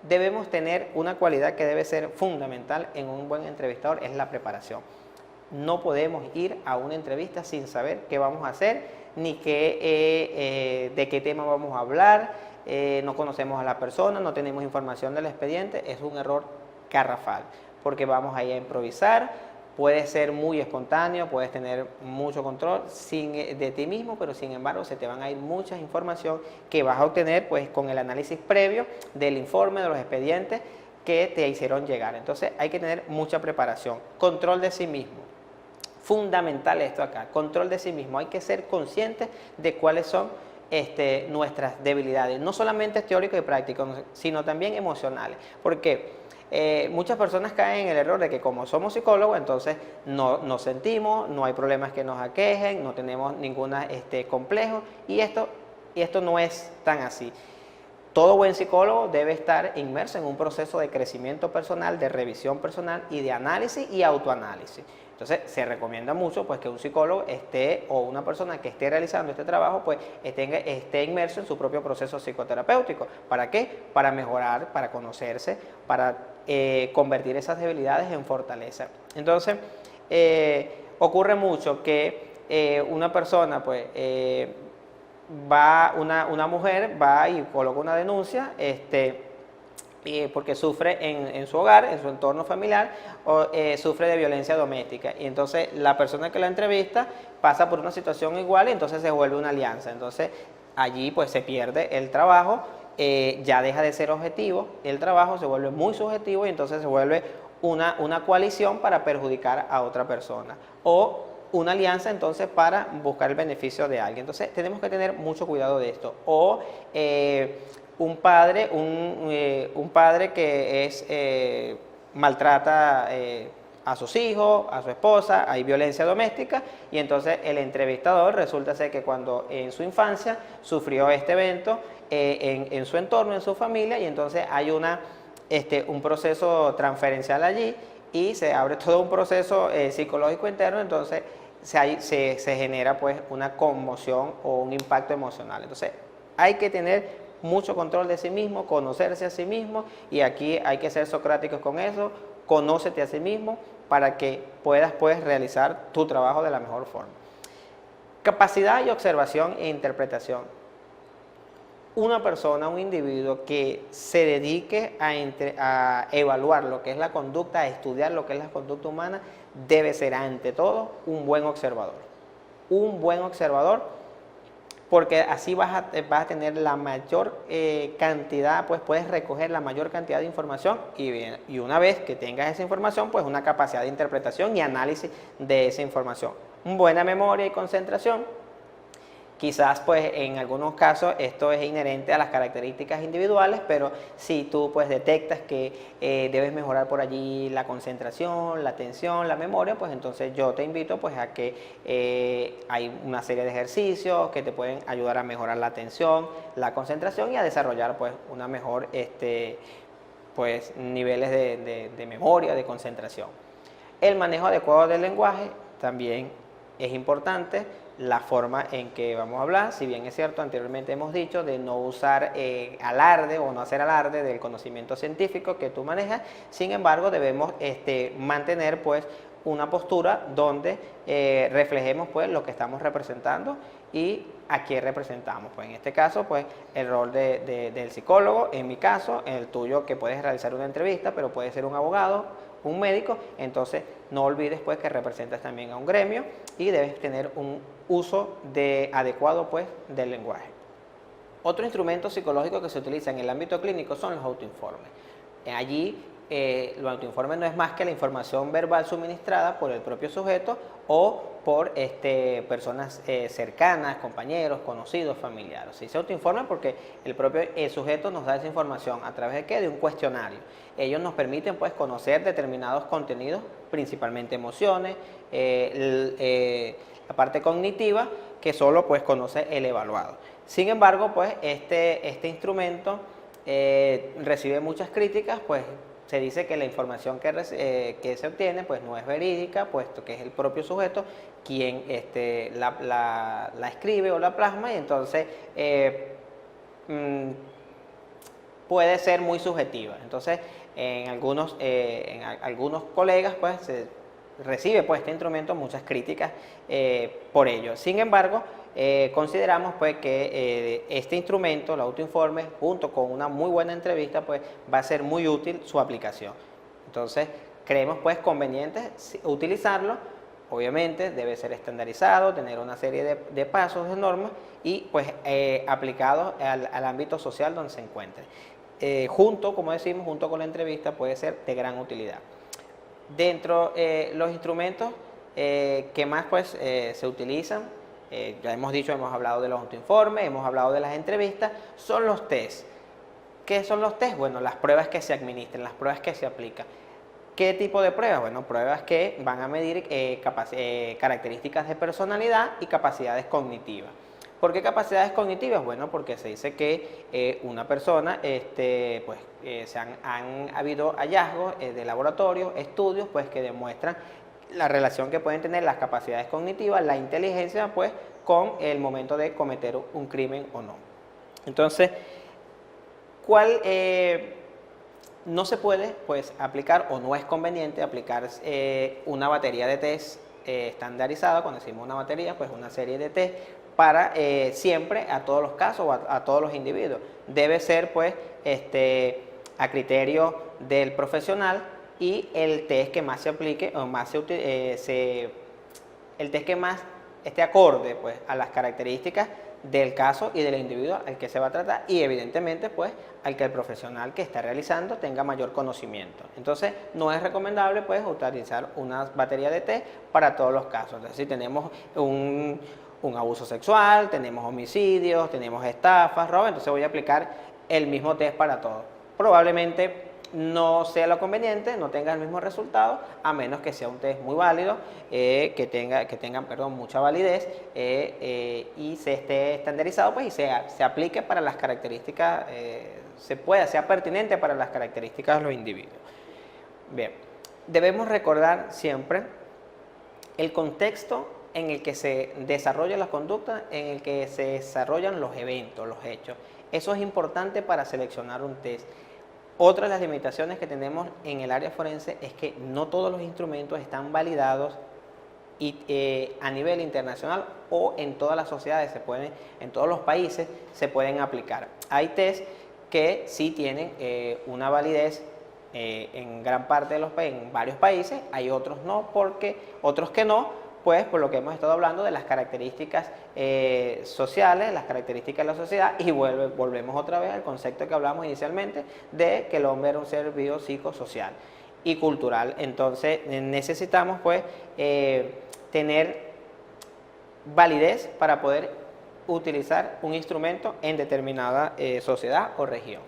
debemos tener una cualidad que debe ser fundamental en un buen entrevistador, es la preparación. No podemos ir a una entrevista sin saber qué vamos a hacer, ni de qué tema vamos a hablar, no conocemos a la persona, no tenemos información del expediente, es un error garrafal, porque vamos ahí a improvisar. Puede ser muy espontáneo, puedes tener mucho control de ti mismo, pero sin embargo se te van a ir mucha información que vas a obtener pues con el análisis previo del informe, de los expedientes que te hicieron llegar. Entonces hay que tener mucha preparación, control de sí mismo. Fundamental esto acá, control de sí mismo. Hay que ser conscientes de cuáles son nuestras debilidades, no solamente teóricos y prácticos, sino también emocionales. Porque muchas personas caen en el error de que como somos psicólogos, entonces no nos sentimos, no hay problemas que nos aquejen, no tenemos ningún complejo, y esto no es tan así. Todo buen psicólogo debe estar inmerso en un proceso de crecimiento personal, de revisión personal y de análisis y autoanálisis. Entonces se recomienda mucho pues que un psicólogo o una persona que esté realizando este trabajo pues esté inmerso en su propio proceso psicoterapéutico. ¿Para qué? Para mejorar, para conocerse, para convertir esas debilidades en fortaleza. Entonces ocurre mucho que una persona pues una mujer va y coloca una denuncia porque sufre en su hogar, en su entorno familiar, o sufre de violencia doméstica. Y entonces la persona que la entrevista pasa por una situación igual y entonces se vuelve una alianza. Entonces allí pues se pierde el trabajo, ya deja de ser objetivo, el trabajo se vuelve muy subjetivo y entonces se vuelve una coalición para perjudicar a otra persona. O una alianza entonces para buscar el beneficio de alguien. Entonces tenemos que tener mucho cuidado de esto. O un padre que maltrata a sus hijos, a su esposa, hay violencia doméstica, y entonces el entrevistador resulta ser que cuando en su infancia sufrió este evento en su entorno, en su familia, y entonces hay un proceso transferencial allí y se abre todo un proceso psicológico interno, entonces se genera pues una conmoción o un impacto emocional. Entonces hay que tener mucho control de sí mismo, conocerse a sí mismo, y aquí hay que ser socráticos con eso. Conócete a sí mismo para que puedas pues realizar tu trabajo de la mejor forma. Capacidad y observación e interpretación. Una persona, un individuo que se dedique a evaluar lo que es la conducta, a estudiar lo que es la conducta humana, debe ser ante todo un buen observador. Un buen observador, porque así vas a tener la mayor cantidad, pues puedes recoger la mayor cantidad de información y una vez que tengas esa información, pues una capacidad de interpretación y análisis de esa información. Buena memoria y concentración. Quizás pues en algunos casos esto es inherente a las características individuales, pero si tú pues detectas que debes mejorar por allí la concentración, la atención, la memoria, pues entonces yo te invito pues a que hay una serie de ejercicios que te pueden ayudar a mejorar la atención, la concentración y a desarrollar pues una mejor pues niveles de memoria, de concentración. El manejo adecuado del lenguaje también es importante. La forma en que vamos a hablar, si bien es cierto, anteriormente hemos dicho de no usar alarde o no hacer alarde del conocimiento científico que tú manejas, sin embargo debemos mantener pues una postura donde reflejemos pues lo que estamos representando y a quién representamos. Pues en este caso pues el rol del psicólogo, en mi caso, en el tuyo que puedes realizar una entrevista, pero puede ser un abogado, un médico, entonces no olvides pues que representas también a un gremio y debes tener un uso adecuado pues del lenguaje. Otro instrumento psicológico que se utiliza en el ámbito clínico son los autoinformes. Allí los autoinformes no es más que la información verbal suministrada por el propio sujeto o por personas cercanas, compañeros, conocidos, familiares. Se dice autoinforme porque el propio sujeto nos da esa información a través de ¿qué? De un cuestionario. Ellos nos permiten pues conocer determinados contenidos, principalmente emociones, la parte cognitiva que solo pues conoce el evaluado. Sin embargo, pues este instrumento recibe muchas críticas, pues se dice que la información que se obtiene pues no es verídica, puesto que es el propio sujeto quien la escribe o la plasma, y entonces puede ser muy subjetiva. Entonces, en algunos colegas, pues, se recibe pues, este instrumento muchas críticas por ello. Sin embargo, consideramos pues, que este instrumento, el autoinforme, junto con una muy buena entrevista, pues, va a ser muy útil su aplicación. Entonces, creemos pues, conveniente utilizarlo. Obviamente debe ser estandarizado, tener una serie de pasos, de normas y pues aplicados al ámbito social donde se encuentre. Como decimos, junto con la entrevista puede ser de gran utilidad. Dentro los instrumentos que más pues, se utilizan, ya hemos dicho, hemos hablado de los autoinformes, hemos hablado de las entrevistas, son los test. ¿Qué son los test? Bueno, las pruebas que se administran, las pruebas que se aplican. ¿Qué tipo de pruebas? Bueno, pruebas que van a medir características de personalidad y capacidades cognitivas. ¿Por qué capacidades cognitivas? Bueno, porque se dice que una persona, han habido hallazgos de laboratorio, estudios, pues que demuestran la relación que pueden tener las capacidades cognitivas, la inteligencia, pues, con el momento de cometer un crimen o no. Entonces, no se puede pues, aplicar o no es conveniente aplicar una batería de test estandarizada? Cuando decimos una batería, pues una serie de test para siempre a todos los casos o a todos los individuos. Debe ser pues a criterio del profesional y el test que más se aplique o más el test que más esté acorde pues, a las características del caso y del individuo al que se va a tratar y evidentemente pues al que el profesional que está realizando tenga mayor conocimiento. Entonces no es recomendable pues utilizar una batería de test para todos los casos. Entonces si tenemos un abuso sexual, tenemos homicidios, tenemos estafas, robo, entonces voy a aplicar el mismo test para todos. Probablemente no sea lo conveniente, no tenga el mismo resultado, a menos que sea un test muy válido, que tenga mucha validez y se esté estandarizado pues, y se aplique para las características, sea pertinente para las características de los individuos. Bien, debemos recordar siempre el contexto en el que se desarrolla la conducta, en el que se desarrollan los eventos, los hechos. Eso es importante para seleccionar un test. Otra de las limitaciones que tenemos en el área forense es que no todos los instrumentos están validados a nivel internacional o en todas las sociedades, en todos los países se pueden aplicar. Hay test que sí tienen una validez en gran parte de en varios países, hay otros otros que no, pues por lo que hemos estado hablando de las características sociales, las características de la sociedad, y volvemos otra vez al concepto que hablamos inicialmente de que el hombre era un ser biopsicosocial y cultural. Entonces necesitamos pues tener validez para poder utilizar un instrumento en determinada sociedad o región.